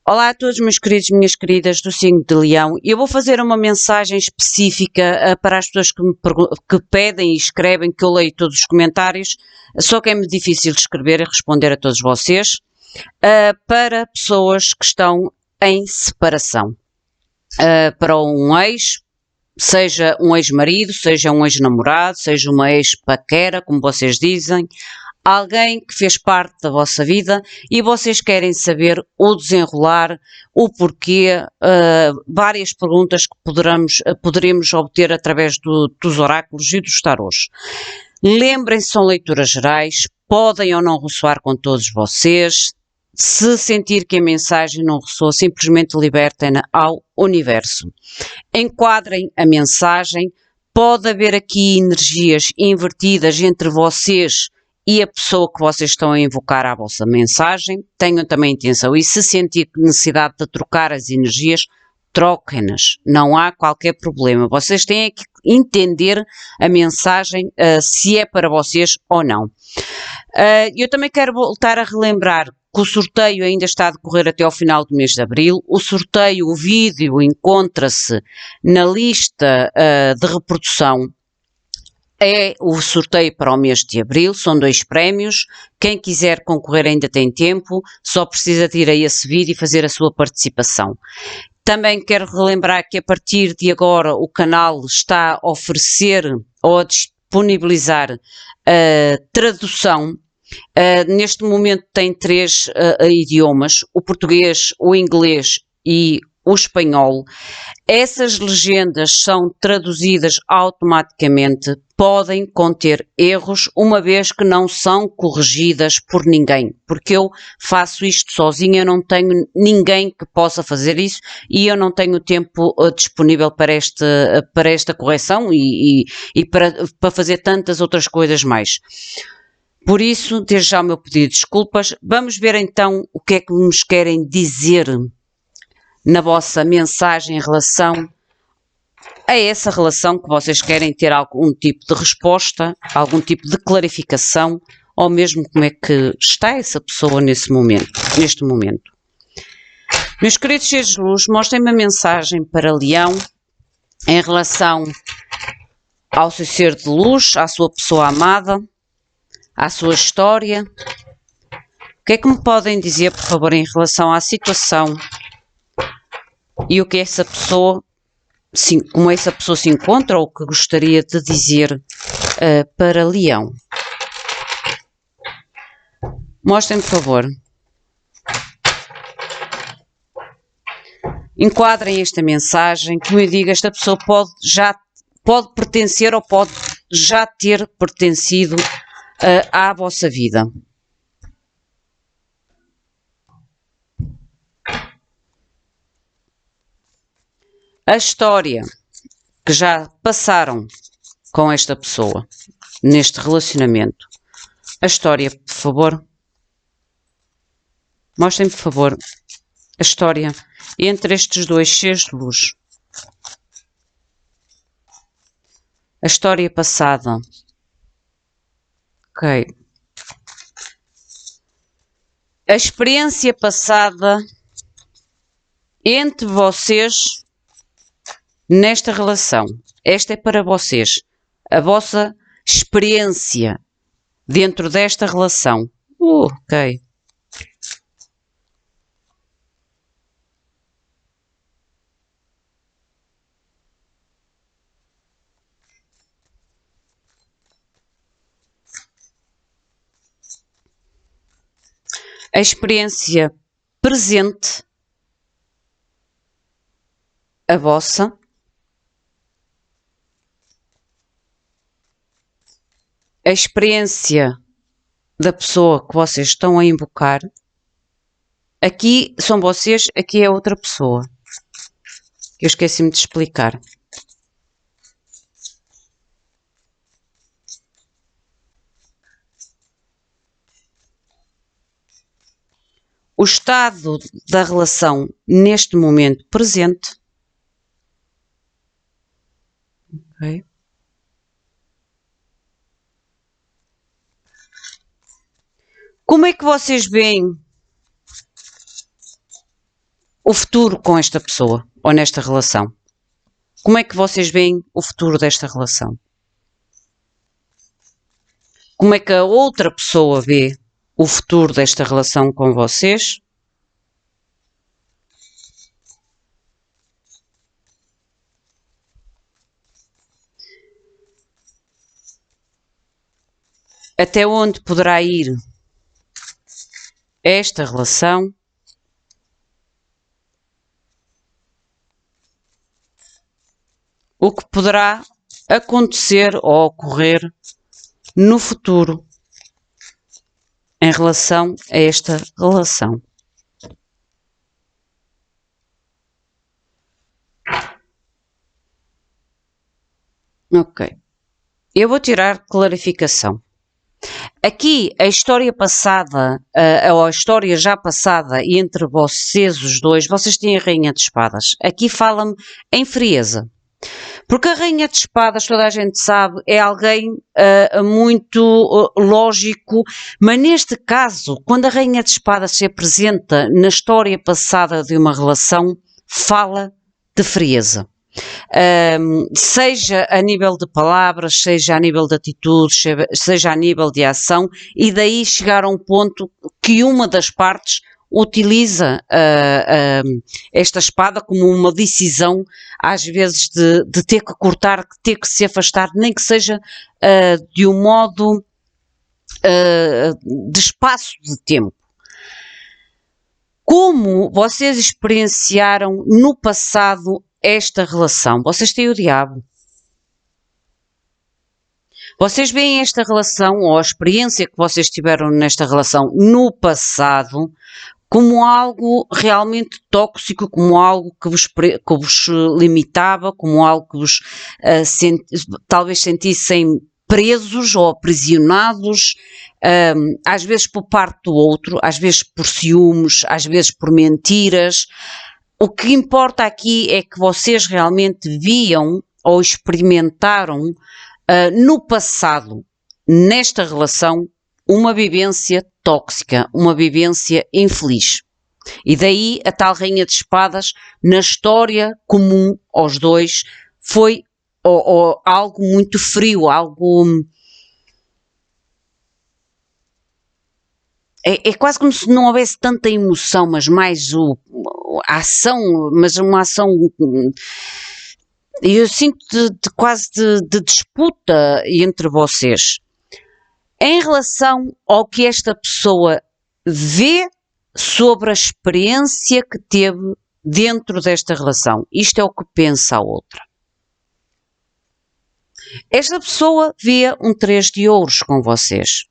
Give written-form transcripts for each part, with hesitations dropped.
Olá a todos, meus queridos e minhas queridas do signo de Leão. Eu vou fazer uma mensagem específica para as pessoas que pedem e escrevem, que eu leio todos os comentários, só que é-me difícil de escrever e responder a todos vocês, para pessoas que estão em separação. Para um ex, seja um ex-marido, seja um ex-namorado, seja uma ex-paquera, como vocês dizem, alguém que fez parte da vossa vida e vocês querem saber o desenrolar, o porquê, várias perguntas que poderemos obter através dos oráculos e dos tarôs. Lembrem-se, são leituras gerais, podem ou não ressoar com todos vocês. Se sentir que a mensagem não ressoa, simplesmente libertem-na ao universo. Enquadrem a mensagem. Pode haver aqui energias invertidas entre vocês e a pessoa que vocês estão a invocar à vossa mensagem. Tenham também atenção, e se sentir necessidade de trocar as energias, troquem-nas, não há qualquer problema. Vocês têm que entender a mensagem, se é para vocês ou não. Eu também quero voltar a relembrar que o sorteio ainda está a decorrer até ao final do mês de abril. O sorteio, o vídeo, encontra-se na lista de reprodução. É o sorteio para o mês de abril, são 2 prémios. Quem quiser concorrer ainda tem tempo, só precisa de ir a esse vídeo e fazer a sua participação. Também quero relembrar que a partir de agora o canal está a oferecer ou a disponibilizar tradução. Neste momento tem 3 idiomas, o português, o inglês e o espanhol. Essas legendas são traduzidas automaticamente, podem conter erros, uma vez que não são corrigidas por ninguém, porque eu faço isto sozinha, eu não tenho ninguém que possa fazer isso e eu não tenho tempo disponível para esta correção e para fazer tantas outras coisas mais. Por isso, desde já o meu pedido de desculpas. Vamos ver então o que é que nos querem dizer na vossa mensagem em relação a essa relação que vocês querem ter algum tipo de resposta, algum tipo de clarificação, ou mesmo como é que está essa pessoa neste momento. Meus queridos seres de luz, mostrem-me a mensagem para Leão em relação ao seu ser de luz, à sua pessoa amada, à sua história. O que é que me podem dizer, por favor, em relação à situação e o que essa pessoa, como essa pessoa se encontra ou o que gostaria de dizer para Leão? Mostrem, por favor. Enquadrem esta mensagem. Como eu digo, esta pessoa pode pertencer ou pode já ter pertencido à vossa vida. A história que já passaram com esta pessoa, neste relacionamento. A história, por favor. Mostrem, por favor, a história entre estes 2 seres de luz. A história passada. Ok. A experiência passada entre vocês nesta relação. Esta é para vocês. A vossa experiência dentro desta relação. Ok. A experiência presente, a vossa, a experiência da pessoa que vocês estão a invocar. Aqui são vocês, aqui é outra pessoa. Eu esqueci-me de explicar. O estado da relação neste momento presente. Okay. Como é que vocês veem o futuro com esta pessoa ou nesta relação? Como é que vocês veem o futuro desta relação? Como é que a outra pessoa vê o futuro desta relação com vocês? Até onde poderá ir esta relação? O que poderá acontecer ou ocorrer no futuro em relação a esta relação? Ok. Eu vou tirar clarificação. Aqui, a história passada, ou a história já passada entre vocês os dois, vocês têm a Rainha de Espadas. Aqui fala-me em frieza. Porque a Rainha de Espadas, toda a gente sabe, é alguém muito lógico, mas neste caso, quando a Rainha de Espadas se apresenta na história passada de uma relação, fala de frieza. Seja a nível de palavras, seja a nível de atitudes, seja a nível de ação, e daí chegar a um ponto que uma das partes utiliza esta espada como uma decisão, às vezes, de ter que cortar, de ter que se afastar, nem que seja de um modo de espaço de tempo. Como vocês experienciaram no passado esta relação? Vocês têm o diabo. Vocês veem esta relação, ou a experiência que vocês tiveram nesta relação no passado, como algo realmente tóxico, como algo que vos limitava, como algo que vos talvez sentissem presos ou aprisionados, às vezes por parte do outro, às vezes por ciúmes, às vezes por mentiras. O que importa aqui é que vocês realmente viam ou experimentaram no passado, nesta relação, uma vivência tóxica, uma vivência infeliz. E daí a tal Rainha de Espadas, na história comum aos dois, foi algo muito frio, algo... É quase como se não houvesse tanta emoção, mas mais a ação, mas uma ação... Eu sinto quase de disputa entre vocês. Em relação ao que esta pessoa vê sobre a experiência que teve dentro desta relação. Isto é o que pensa a outra. Esta pessoa vê um 3 de ouros com vocês.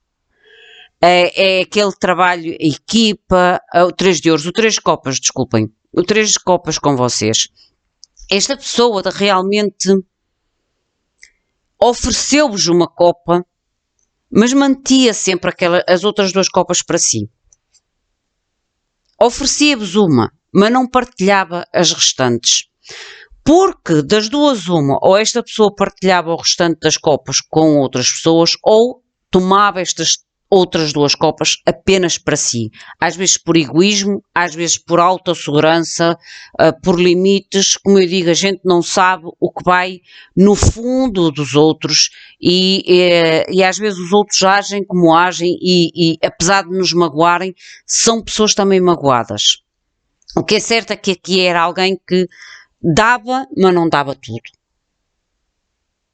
É aquele trabalho, equipa, o 3 de ouros, o 3 de copas, desculpem. O 3 de copas com vocês. Esta pessoa realmente ofereceu-vos uma copa, mas mantia sempre as outras 2 copas para si. Oferecia-vos uma, mas não partilhava as restantes. Porque das duas uma, ou esta pessoa partilhava o restante das copas com outras pessoas, ou tomava estas outras 2 copas apenas para si. Às vezes por egoísmo, às vezes por autossegurança, por limites. Como eu digo, a gente não sabe o que vai no fundo dos outros e às vezes os outros agem como agem e apesar de nos magoarem, são pessoas também magoadas. O que é certo é que aqui era alguém que dava, mas não dava tudo.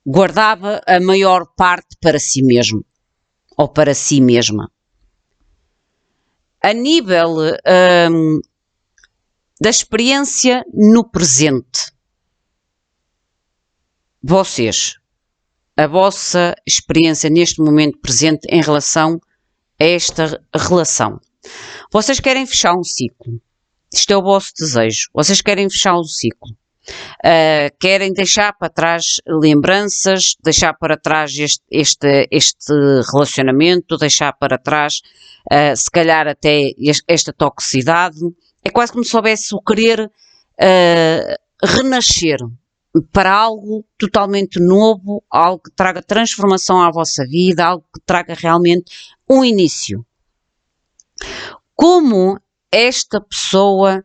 Guardava a maior parte para si mesmo. Ou para si mesma. A nível da experiência no presente. Vocês, a vossa experiência neste momento presente em relação a esta relação. Vocês querem fechar um ciclo. Isto é o vosso desejo. Vocês querem fechar um ciclo. Querem deixar para trás lembranças, deixar para trás este relacionamento, deixar para trás se calhar até esta toxicidade. É quase como se houvesse o querer renascer para algo totalmente novo, algo que traga transformação à vossa vida, algo que traga realmente um início. Como esta pessoa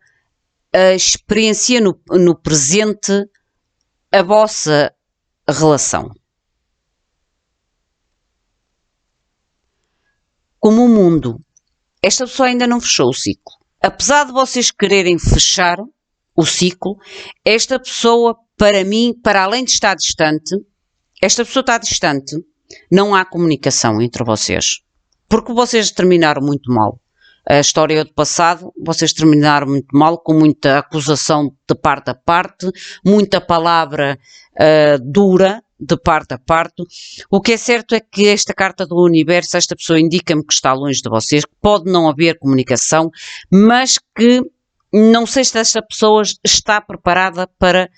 experiencia no presente a vossa relação. Como o mundo, esta pessoa ainda não fechou o ciclo. Apesar de vocês quererem fechar o ciclo, esta pessoa, para mim, para além de estar distante, esta pessoa está distante, não há comunicação entre vocês. Porque vocês terminaram muito mal. A história do passado, vocês terminaram muito mal, com muita acusação de parte a parte, muita palavra dura de parte a parte. O que é certo é que esta carta do universo, esta pessoa indica-me que está longe de vocês, que pode não haver comunicação, mas que não sei se esta pessoa está preparada para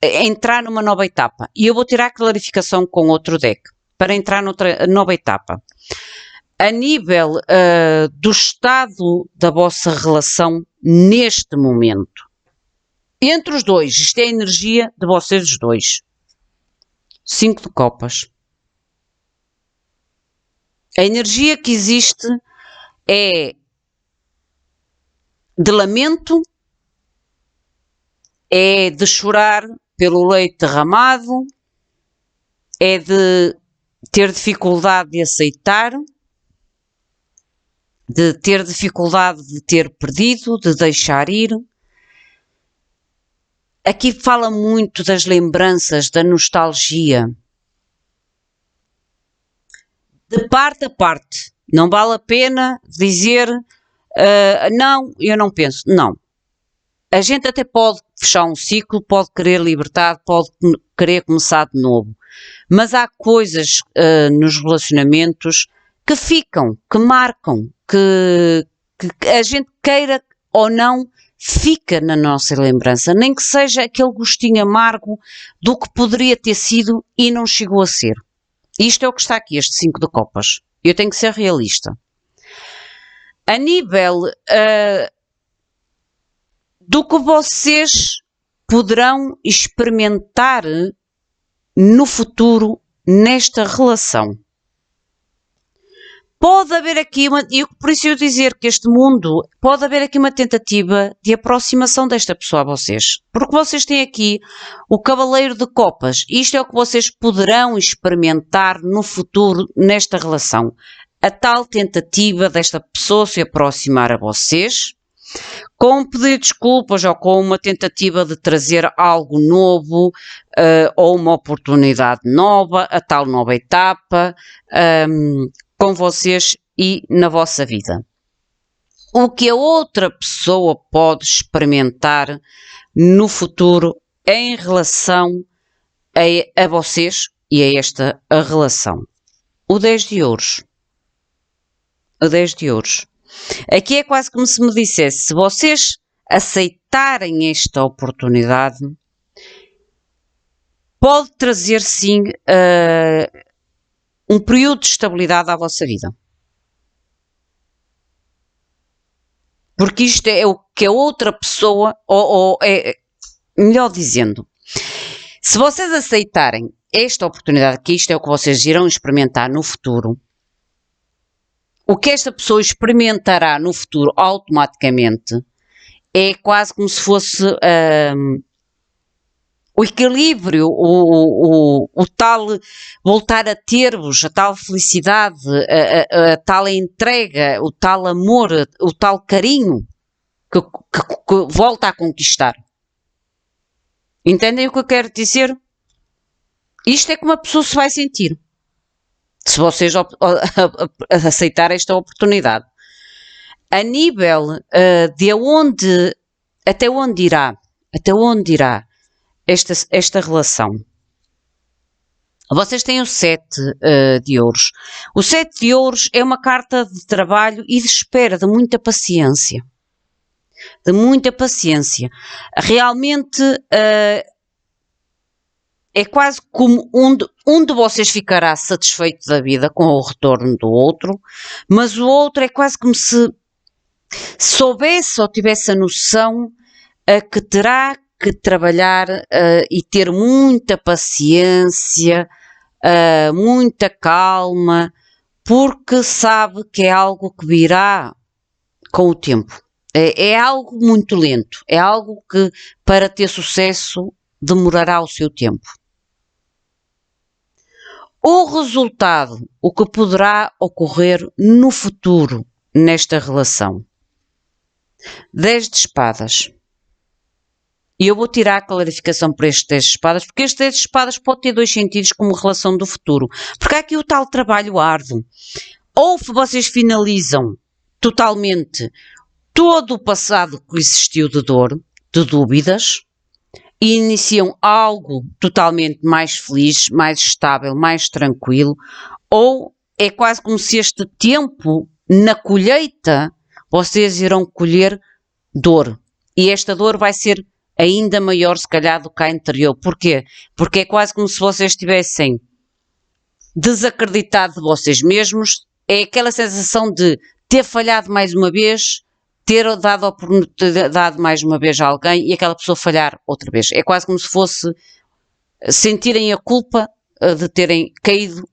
entrar numa nova etapa. E eu vou tirar a clarificação com outro deck, para entrar noutra nova etapa. A nível do estado da vossa relação neste momento. Entre os dois, isto é a energia de vocês os dois. 5 de copas. A energia que existe é de lamento, é de chorar pelo leite derramado, é de ter dificuldade de aceitar, de ter dificuldade de ter perdido, de deixar ir. Aqui fala muito das lembranças, da nostalgia. De parte a parte. Não vale a pena dizer não, eu não penso. Não. A gente até pode fechar um ciclo, pode querer liberdade, pode querer começar de novo. Mas há coisas nos relacionamentos que ficam, que marcam, que a gente queira ou não, fica na nossa lembrança, nem que seja aquele gostinho amargo do que poderia ter sido e não chegou a ser. Isto é o que está aqui, este 5 de copas. Eu tenho que ser realista. A nível do que vocês poderão experimentar no futuro nesta relação. Pode haver aqui e por isso eu dizer que este mundo, pode haver aqui uma tentativa de aproximação desta pessoa a vocês. Porque vocês têm aqui o Cavaleiro de Copas. Isto é o que vocês poderão experimentar no futuro nesta relação. A tal tentativa desta pessoa se aproximar a vocês, com um pedido de desculpas ou com uma tentativa de trazer algo novo ou uma oportunidade nova, a tal nova etapa, com vocês e na vossa vida. O que a outra pessoa pode experimentar no futuro em relação a vocês e a esta relação. O 10 de ouros. O 10 de ouros. Aqui é quase como se me dissesse, se vocês aceitarem esta oportunidade, pode trazer sim um período de estabilidade à vossa vida. Porque isto é o que a outra pessoa, ou melhor dizendo, se vocês aceitarem esta oportunidade, que isto é o que vocês irão experimentar no futuro, o que esta pessoa experimentará no futuro automaticamente é quase como se fosse o equilíbrio, o tal voltar a ter-vos, a tal felicidade, a tal entrega, o tal amor, o tal carinho que volta a conquistar. Entendem o que eu quero dizer? Isto é como a pessoa se vai sentir, se vocês aceitarem esta oportunidade. A nível de onde, até onde irá esta relação. Vocês têm o 7 de ouros. O 7 de ouros é uma carta de trabalho e de espera, de muita paciência. De muita paciência. Realmente é quase como um de vocês ficará satisfeito da vida com o retorno do outro, mas o outro é quase como se soubesse ou tivesse a noção que terá que trabalhar e ter muita paciência, muita calma, porque sabe que é algo que virá com o tempo. É algo muito lento, é algo que para ter sucesso demorará o seu tempo. O resultado, o que poderá ocorrer no futuro nesta relação. 10 de espadas. E eu vou tirar a clarificação para este 10 de espadas, porque este 10 de espadas pode ter dois sentidos como relação do futuro. Porque há aqui o tal trabalho árduo. Ou vocês finalizam totalmente todo o passado que existiu de dor, de dúvidas, e iniciam algo totalmente mais feliz, mais estável, mais tranquilo, ou é quase como se este tempo, na colheita, vocês irão colher dor. E esta dor vai ser ainda maior, se calhar, do que a anterior. Porquê? Porque é quase como se vocês estivessem desacreditado de vocês mesmos. É aquela sensação de ter falhado mais uma vez, ter dado a oportunidade mais uma vez a alguém e aquela pessoa falhar outra vez. É quase como se fosse sentirem a culpa de terem caído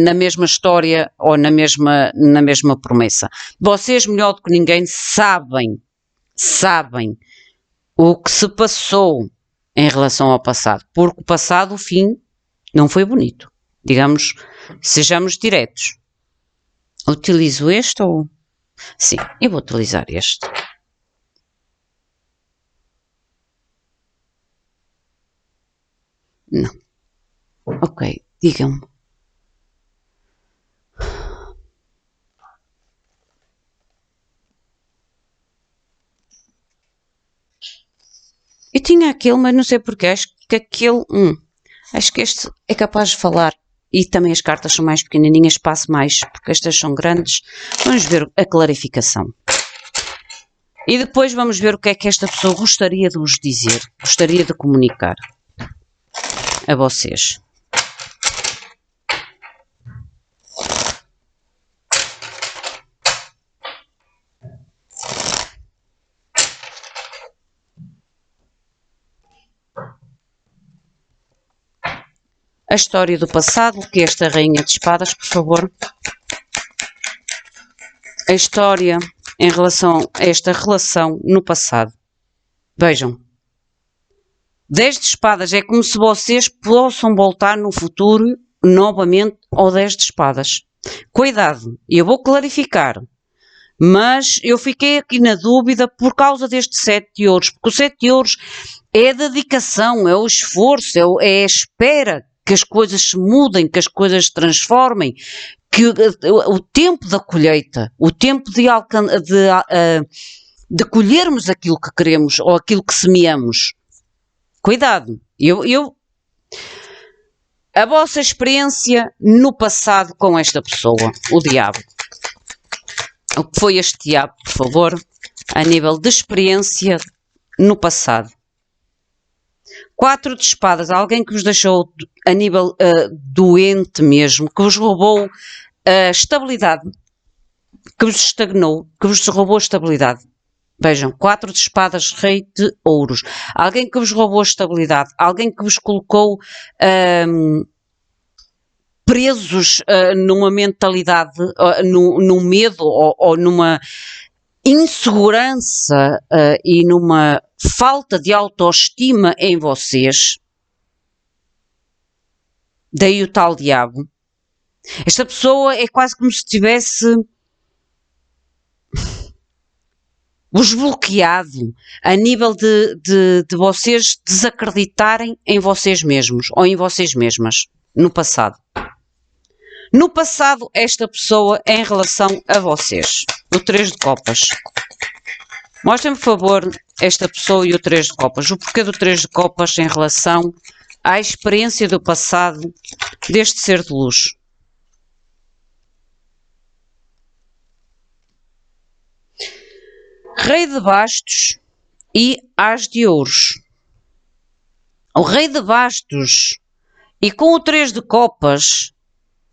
na mesma história ou na mesma promessa. Vocês, melhor do que ninguém, sabem o que se passou em relação ao passado, porque o passado, o fim, não foi bonito. Digamos, sejamos diretos. Utilizo este ou... Sim, eu vou utilizar este. Não. Ok, digam-me. Eu tinha aquele, mas não sei porquê. Acho que aquele... acho que este é capaz de falar. E também as cartas são mais pequenininhas, passo mais, porque estas são grandes. Vamos ver a clarificação. E depois vamos ver o que é que esta pessoa gostaria de vos dizer, gostaria de comunicar a vocês. A história do passado, que é esta Rainha de Espadas, por favor. A história em relação a esta relação no passado. Vejam. 10 de espadas é como se vocês possam voltar no futuro novamente ao 10 de espadas. Cuidado, eu vou clarificar. Mas eu fiquei aqui na dúvida por causa deste 7 de ouros. Porque o 7 de ouros é a dedicação, é o esforço, é a espera que as coisas se mudem, que as coisas se transformem, que o tempo da colheita, o tempo de colhermos aquilo que queremos ou aquilo que semeamos. Cuidado, a vossa experiência no passado com esta pessoa, o diabo. O que foi este diabo, por favor, a nível de experiência no passado. 4 de espadas, alguém que vos deixou a nível doente mesmo, que vos roubou a estabilidade, que vos estagnou, que vos roubou a estabilidade. Vejam, 4 de espadas, rei de ouros. Alguém que vos roubou a estabilidade, alguém que vos colocou presos numa mentalidade, num medo ou numa insegurança e numa falta de autoestima em vocês. Daí o tal diabo. Esta pessoa é quase como se tivesse vos bloqueado a nível de vocês desacreditarem em vocês mesmos ou em vocês mesmas no passado. No passado, esta pessoa em relação a vocês. O 3 de copas. Mostrem-me, por favor, esta pessoa e o 3 de copas. O porquê do 3 de copas em relação à experiência do passado deste ser de luz. Rei de bastos e as de ouros. O rei de bastos e com o 3 de copas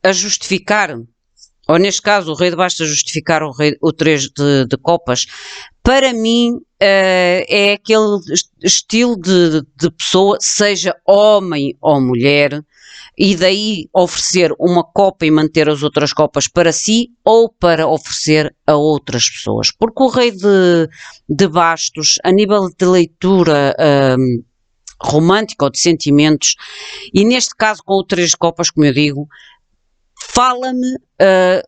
a justificar, ou neste caso o rei de bastos a justificar o 3 de copas, para mim é aquele estilo de pessoa, seja homem ou mulher, e daí oferecer uma copa e manter as outras copas para si ou para oferecer a outras pessoas. Porque o rei de bastos, a nível de leitura romântica ou de sentimentos, e neste caso com o 3 de copas, como eu digo, fala-me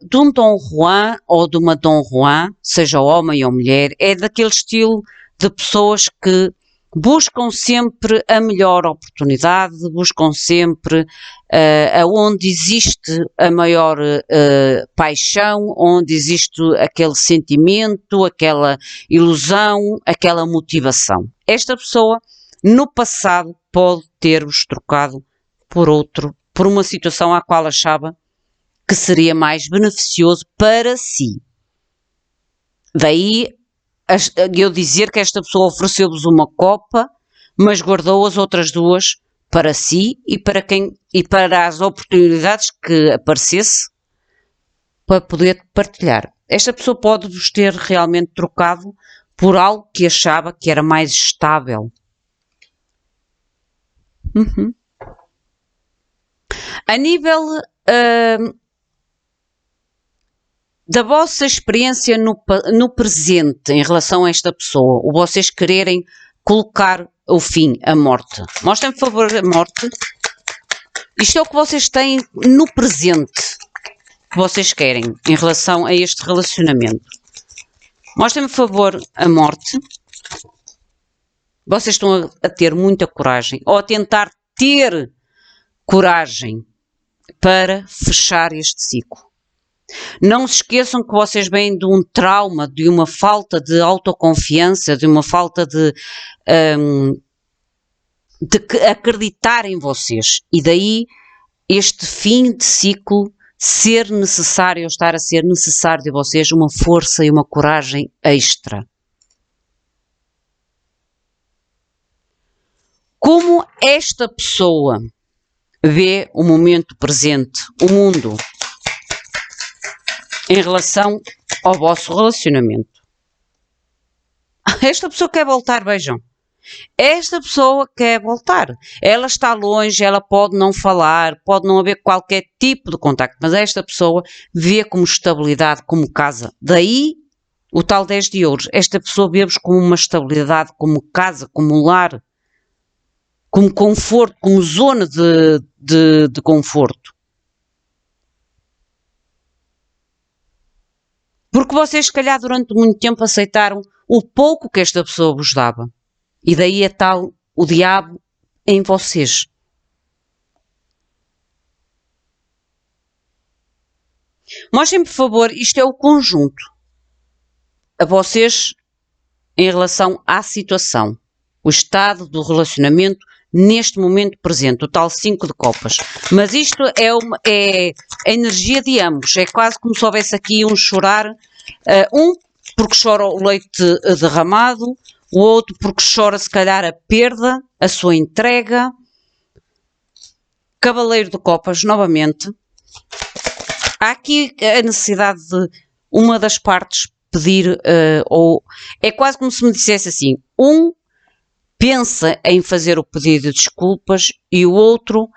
de um Dom Juan ou de uma Dom Juan, seja homem ou mulher, é daquele estilo de pessoas que buscam sempre a melhor oportunidade, buscam sempre aonde existe a maior paixão, onde existe aquele sentimento, aquela ilusão, aquela motivação. Esta pessoa, no passado, pode ter-vos trocado por outro, por uma situação à qual achava que seria mais beneficioso para si. Daí eu dizer que esta pessoa ofereceu-vos uma copa, mas guardou as outras duas para si e para as oportunidades que aparecesse para poder partilhar. Esta pessoa pode-vos ter realmente trocado por algo que achava que era mais estável. A nível da vossa experiência no presente em relação a esta pessoa, ou vocês quererem colocar o fim, a morte. Mostrem, por favor, a morte. Isto é o que vocês têm no presente, que vocês querem em relação a este relacionamento. Mostrem, por favor, a morte. Vocês estão a ter muita coragem, ou a tentar ter coragem para fechar este ciclo. Não se esqueçam que vocês vêm de um trauma, de uma falta de autoconfiança, de uma falta de acreditar em vocês. E daí este fim de ciclo ser necessário, ou estar a ser necessário de vocês uma força e uma coragem extra. Como esta pessoa vê o momento presente, o mundo, em relação ao vosso relacionamento? Esta pessoa quer voltar, vejam. Esta pessoa quer voltar. Ela está longe, ela pode não falar, pode não haver qualquer tipo de contacto, mas esta pessoa vê como estabilidade, como casa. Daí o tal 10 de ouros. Esta pessoa vê-vos como uma estabilidade, como casa, como lar, como conforto, como zona de conforto. Porque vocês, se calhar, durante muito tempo aceitaram o pouco que esta pessoa vos dava. E daí é tal o diabo em vocês. Mostrem, por favor, isto é o conjunto. A vocês em relação à situação. O estado do relacionamento neste momento presente. O tal 5 de copas. Mas isto é a energia de ambos. É quase como se houvesse aqui um chorar. Um porque chora o leite derramado. O outro porque chora se calhar a perda, a sua entrega. Cavaleiro de copas, novamente. Há aqui a necessidade de uma das partes pedir, ou é quase como se me dissesse assim, um pensa em fazer o pedido de desculpas e o outro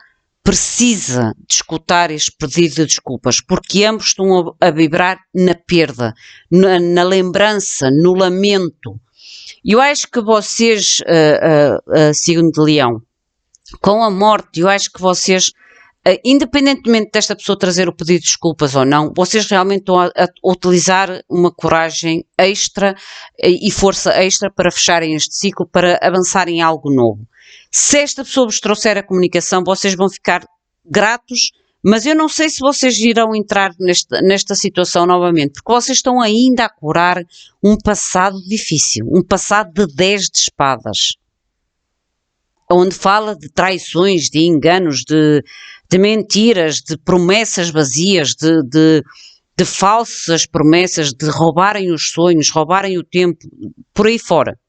precisa de escutar este pedido de desculpas, porque ambos estão a vibrar na perda, na lembrança, no lamento. E eu acho que vocês, signo de Leão, com a morte, eu acho que vocês, independentemente desta pessoa trazer o pedido de desculpas ou não, vocês realmente estão a utilizar uma coragem extra e força extra para fecharem este ciclo, para avançarem em algo novo. Se esta pessoa vos trouxer a comunicação, vocês vão ficar gratos, mas eu não sei se vocês irão entrar nesta situação novamente, porque vocês estão ainda a curar um passado difícil, um passado de 10 de espadas, onde fala de traições, de enganos, de mentiras, de promessas vazias, de falsas promessas, de roubarem os sonhos, roubarem o tempo, por aí fora.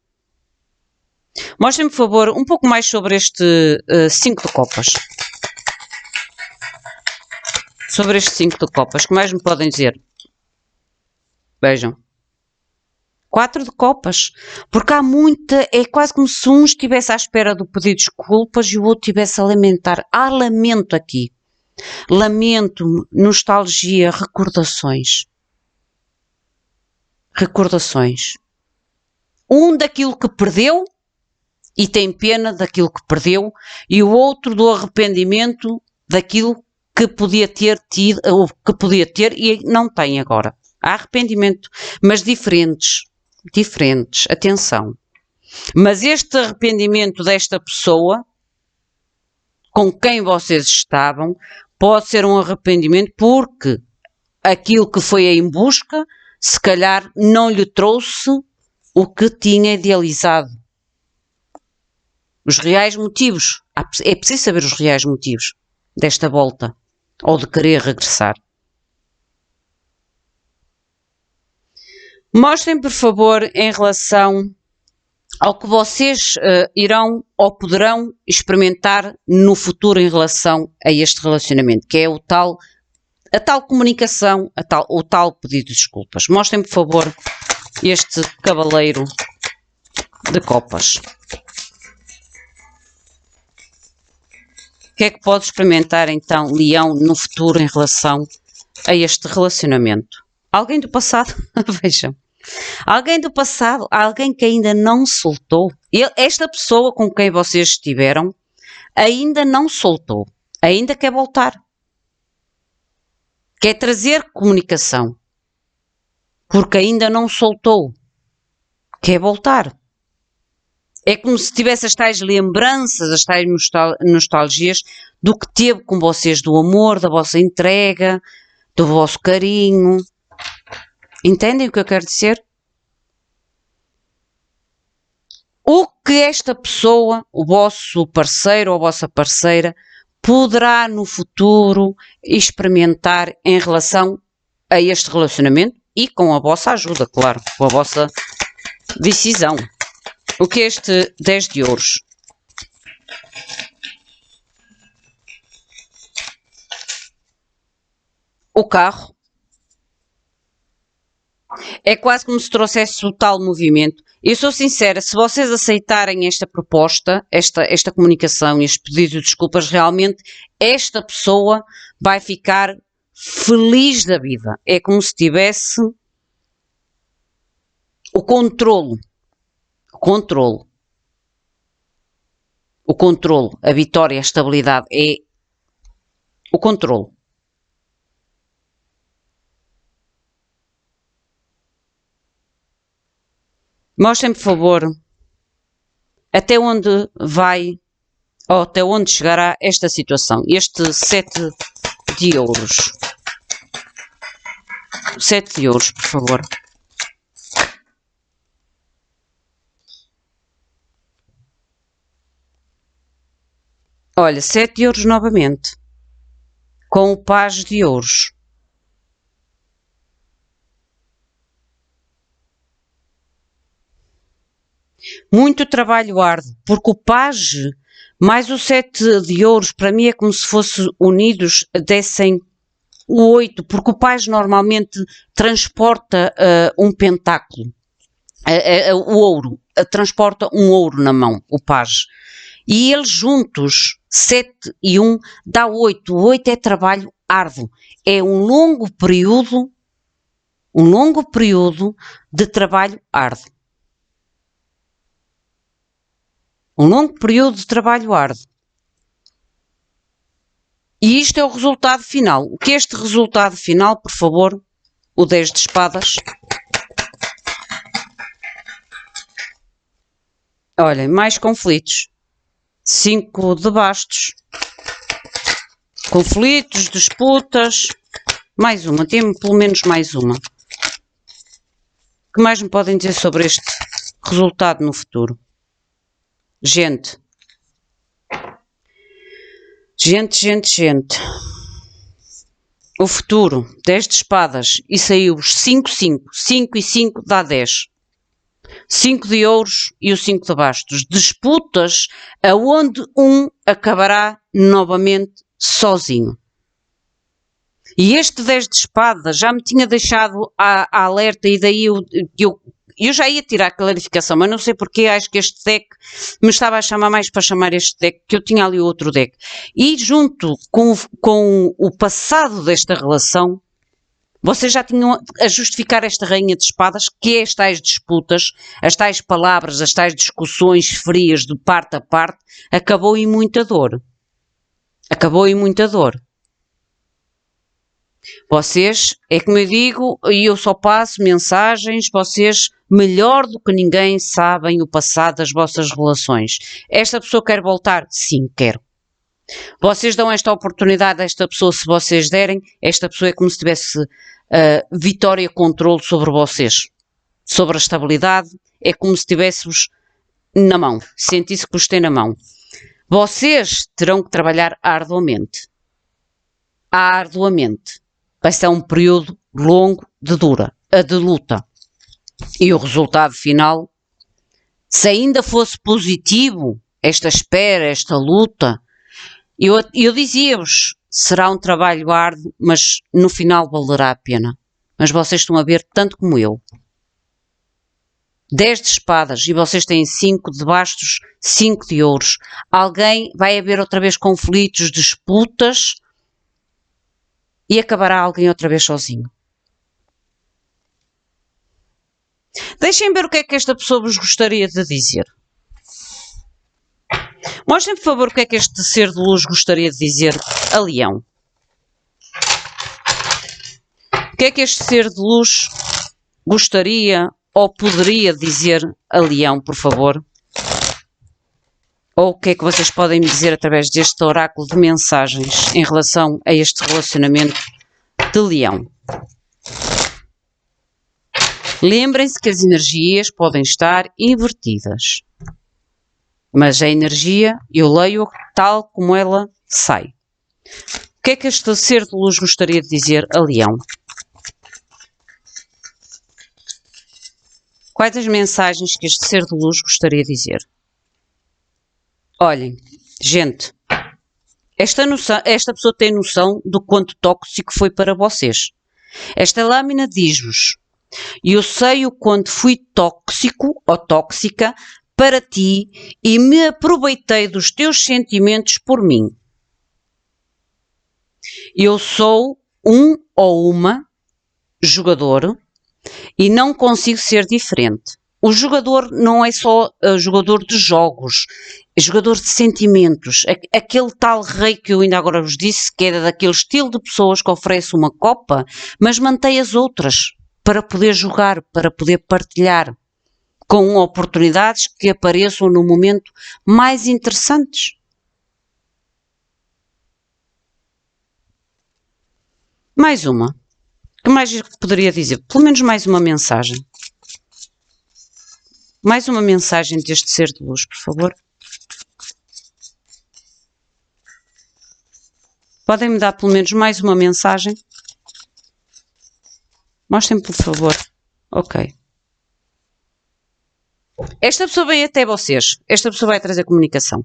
Mostrem-me, por favor, um pouco mais sobre este 5 de copas. Sobre este 5 de copas, o que mais me podem dizer? Vejam. 4 de copas. Porque há muita, é quase como se um estivesse à espera do pedido de desculpas e o outro estivesse a lamentar. Há lamento aqui. Lamento, nostalgia, recordações. Recordações. Um daquilo que perdeu e tem pena daquilo que perdeu, e o outro do arrependimento daquilo que podia ter tido, ou que podia ter e não tem agora. Há arrependimento, mas diferentes. Diferentes, atenção. Mas este arrependimento desta pessoa com quem vocês estavam pode ser um arrependimento porque aquilo que foi em busca, se calhar não lhe trouxe o que tinha idealizado. Os reais motivos. É preciso saber os reais motivos desta volta ou de querer regressar. Mostrem, por favor, em relação ao que vocês irão ou poderão experimentar no futuro em relação a este relacionamento, que é a tal comunicação, o tal pedido de desculpas. Mostrem, por favor, este cavaleiro de copas. O que é que pode experimentar, então, Leão, no futuro em relação a este relacionamento? Alguém do passado? Vejam. Alguém do passado, alguém que ainda não soltou. Esta pessoa com quem vocês estiveram ainda não soltou. Ainda quer voltar. Quer trazer comunicação. Porque ainda não soltou. Quer voltar. É como se tivesse as tais lembranças, as tais nostalgias do que teve com vocês, do amor, da vossa entrega, do vosso carinho. Entendem o que eu quero dizer? O que esta pessoa, o vosso parceiro ou a vossa parceira, poderá no futuro experimentar em relação a este relacionamento e com a vossa ajuda, claro, com a vossa decisão. O que é este 10 de ouros? O carro. É quase como se trouxesse o tal movimento. Eu sou sincera, se vocês aceitarem esta proposta, esta comunicação e este pedido de desculpas, realmente esta pessoa vai ficar feliz da vida. É como se tivesse o controlo. O controlo, a vitória, a estabilidade, é o controlo. Mostrem, por favor, até onde vai, ou até onde chegará esta situação. Este 7 de ouros. 7 de ouros, por favor. Olha, 7 de ouros novamente. Com o pajem de ouros. Muito trabalho árduo, porque o pajem mais o 7 de ouros, para mim é como se fossem unidos, dessem o 8, porque o pajem normalmente transporta um pentáculo, o ouro, transporta um ouro na mão, o pajem. E eles juntos, 7 e 1, dá 8. O 8 é trabalho árduo. É um longo período de trabalho árduo. Um longo período de trabalho árduo. E isto é o resultado final. O que é este resultado final, por favor? O 10 de espadas. Olhem, mais conflitos. 5 de bastos. Conflitos, disputas. Mais uma. Tem pelo menos mais uma. O que mais me podem dizer sobre este resultado no futuro? Gente. O futuro, 10 de espadas, e saiu os 5, 5. 5 e 5 dá 10. 5 de ouros e o 5 de bastos. Disputas aonde um acabará novamente sozinho. E este 10 de espadas já me tinha deixado a alerta, e daí eu já ia tirar a clarificação, mas não sei porque, acho que este deck me estava a chamar mais para chamar este deck, que eu tinha ali outro deck. E junto com o passado desta relação, vocês já tinham a justificar esta rainha de espadas, que é as tais disputas, as tais palavras, as tais discussões frias de parte a parte, acabou em muita dor. Acabou em muita dor. Vocês, é como eu digo, e eu só passo mensagens, vocês melhor do que ninguém sabem o passado das vossas relações. Esta pessoa quer voltar? Sim, quero. Vocês dão esta oportunidade a esta pessoa, se vocês derem, esta pessoa é como se tivesse vitória e controle sobre vocês. Sobre a estabilidade, é como se tivesse-vos na mão, sentisse que os tem na mão. Vocês terão que trabalhar arduamente. Arduamente. Vai ser um período longo de luta. E o resultado final, se ainda fosse positivo, esta espera, esta luta, eu dizia-vos, será um trabalho árduo, mas no final valerá a pena. Mas vocês estão a ver tanto como eu. 10 de espadas e vocês têm 5 de bastos, 5 de ouros. Alguém vai haver outra vez conflitos, disputas e acabará alguém outra vez sozinho. Deixem ver o que é que esta pessoa vos gostaria de dizer. Mostrem, por favor, o que é que este ser de luz gostaria de dizer a Leão. O que é que este ser de luz gostaria ou poderia dizer a Leão, por favor? Ou o que é que vocês podem me dizer através deste oráculo de mensagens em relação a este relacionamento de Leão? Lembrem-se que as energias podem estar invertidas. Mas a energia, eu leio tal como ela sai. O que é que este ser de luz gostaria de dizer a Leão? Quais as mensagens que este ser de luz gostaria de dizer? Olhem, gente, esta pessoa tem noção do quanto tóxico foi para vocês. Esta lâmina diz-vos: eu sei o quanto fui tóxico ou tóxica para ti e me aproveitei dos teus sentimentos por mim. Eu sou um ou uma jogador e não consigo ser diferente. O jogador não é só jogador de jogos, é jogador de sentimentos. Aquele tal rei que eu ainda agora vos disse, que era daquele estilo de pessoas que oferece uma copa, mas mantém as outras para poder jogar, para poder partilhar, com oportunidades que apareçam no momento mais interessantes. Mais uma. O que mais poderia dizer? Pelo menos mais uma mensagem. Mais uma mensagem deste ser de luz, por favor. Podem me dar pelo menos mais uma mensagem? Mostrem, por favor. Ok. Esta pessoa vem até vocês. Esta pessoa vai trazer comunicação.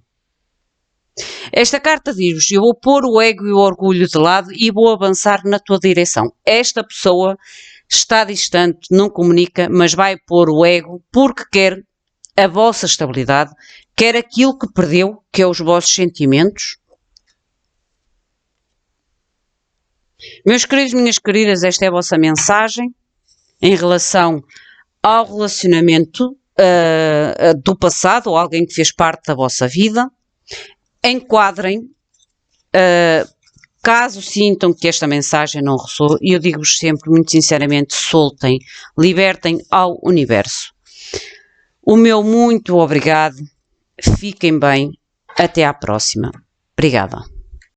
Esta carta diz-vos: eu vou pôr o ego e o orgulho de lado e vou avançar na tua direção. Esta pessoa está distante, não comunica, mas vai pôr o ego porque quer a vossa estabilidade, quer aquilo que perdeu, que é os vossos sentimentos. Meus queridos, minhas queridas, esta é a vossa mensagem em relação ao relacionamento do passado, ou alguém que fez parte da vossa vida. Enquadrem, caso sintam que esta mensagem não ressoa, e eu digo-vos sempre, muito sinceramente, soltem, libertem ao universo. O meu muito obrigado, fiquem bem, até à próxima. Obrigada.